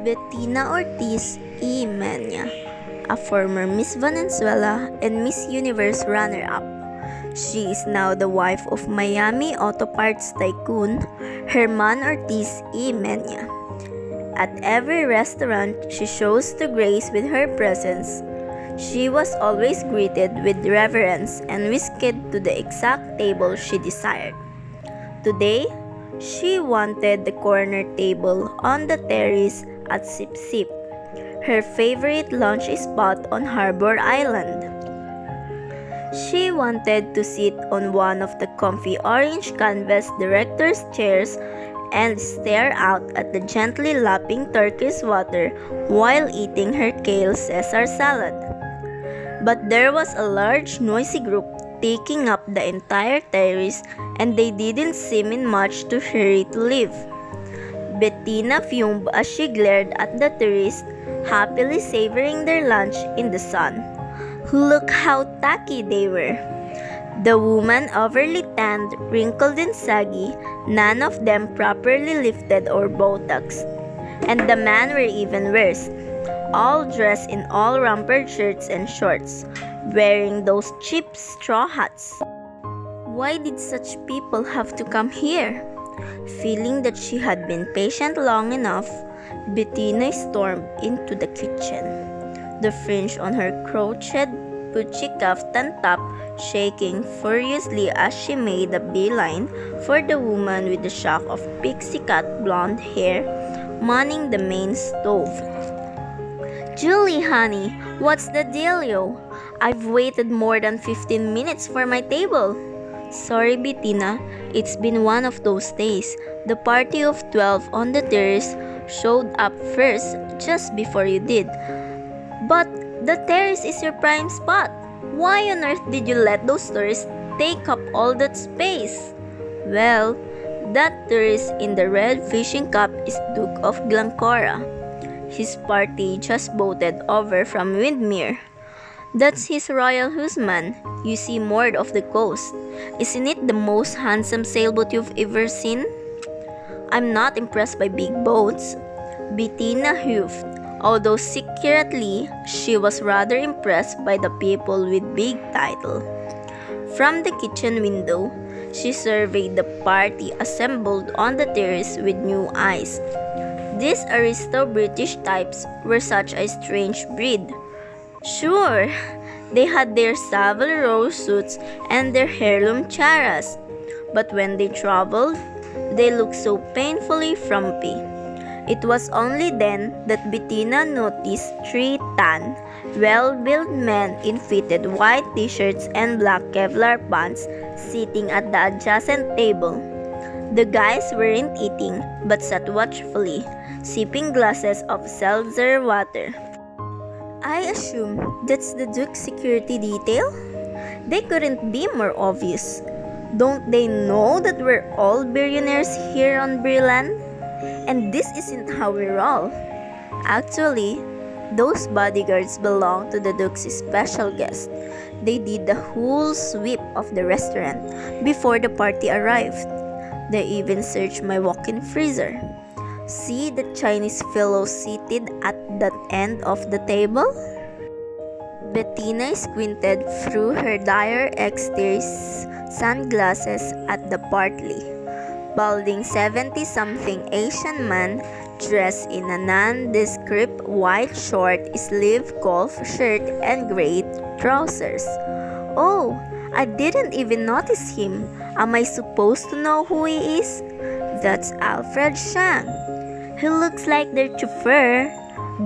Bettina Ortiz y Mena, a former Miss Venezuela and Miss Universe runner-up. She is now the wife of Miami auto parts tycoon Herman Ortiz y Mena. At every restaurant she shows to grace with her presence, she was always greeted with reverence and whisked to the exact table she desired. Today, she wanted the corner table on the terrace at Sip Sip, her favorite lunch spot on Harbor Island. She wanted to sit on one of the comfy orange canvas director's chairs and stare out at the gently lapping turquoise water while eating her kale Caesar salad. But there was a large noisy group taking up the entire terrace, and they didn't seem in much to hurry to leave. Bettina fumed as she glared at the tourists, happily savoring their lunch in the sun. Look how tacky they were. The woman overly tanned, wrinkled and saggy, none of them properly lifted or botoxed. And the men were even worse, all dressed in all-rumpered shirts and shorts, wearing those cheap straw hats. Why did such people have to come here? Feeling that she had been patient long enough, Bettina stormed into the kitchen, the fringe on her crochet Pucci kaftan top shaking furiously as she made a beeline for the woman with the shock of pixie cut blonde hair manning the main stove. Julie, honey, what's the dealio? I've waited more than 15 minutes for my table. Sorry, Bettina, it's been one of those days. The party of 12 on the terrace showed up first just before you did. But the terrace is your prime spot. Why on earth did you let those tourists take up all that space? Well, that tourist in the red fishing cap is Duke of Glencora. His party just boated over from Windmere. That's his royal husband. You see more of the coast. Isn't it the most handsome sailboat you've ever seen? I'm not impressed by big boats. Bettina huffed, although secretly she was rather impressed by the people with big title. From the kitchen window, she surveyed the party assembled on the terrace with new eyes. These aristo-British types were such a strange breed. Sure, they had their Savile Row suits and their heirloom charas, but when they traveled, they looked so painfully frumpy. It was only then that Bettina noticed three tan, well-built men in fitted white t-shirts and black Kevlar pants sitting at the adjacent table. The guys weren't eating, but sat watchfully, sipping glasses of seltzer water. I assume that's the Duke's security detail? They couldn't be more obvious. Don't they know that we're all billionaires here on Brilland? And this isn't how we roll. Actually, those bodyguards belong to the Duke's special guest. They did the whole sweep of the restaurant before the party arrived. They even searched my walk-in freezer. See the Chinese fellow seated at that end of the table? Bettina squinted through her Dyer X-Series sunglasses at the partly balding 70-something Asian man dressed in a nondescript white short-sleeved golf shirt and gray trousers. Oh, I didn't even notice him. Am I supposed to know who he is? That's Alfred Shang. He looks like their chauffeur.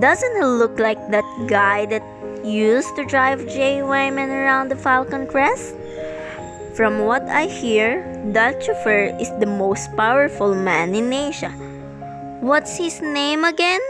Doesn't he look like that guy that used to drive Jay Wyman around the Falcon Crest? From what I hear, that chauffeur is the most powerful man in Asia. What's his name again?